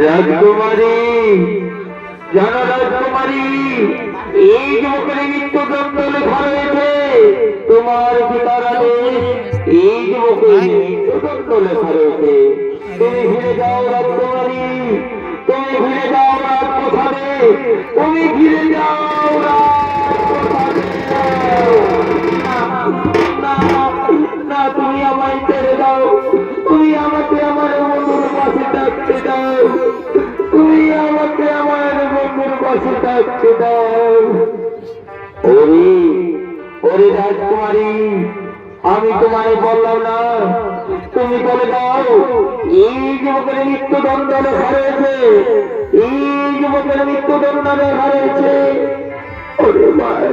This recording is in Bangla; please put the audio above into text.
রাজকুমারী, জানো রাজকুমারী, এই যুবকের মৃত্যুদণ্ড লেখা রয়েছে তোমার পিতার আদেশ। এই যুবকের মৃত্যুদণ্ড লেখা রয়েছে। তুমি ফিরে যাও রাজকুমারী, তুমি ফিরে যাও রাজপ্রসাদে, তুমি ফিরে যাও রাজপ্রসাদে। না, না, তুমি আমায় ছেড়ে দাও, তুমি আমাকে আমার বন্ধুর পাশে থাকতে দাও, তুমি আমাকে আমার বন্ধুর পাশে থাকতে দাও। ওরে ওরে রাজকুমারী, আমি তোমায় বললাম না তুমি বলে দাও। এই যুবকের মৃত্যুদণ্ড লেখা রয়েছে, এই যুবকের মৃত্যুদণ্ড লেখা রয়েছে। ওরে ভাই,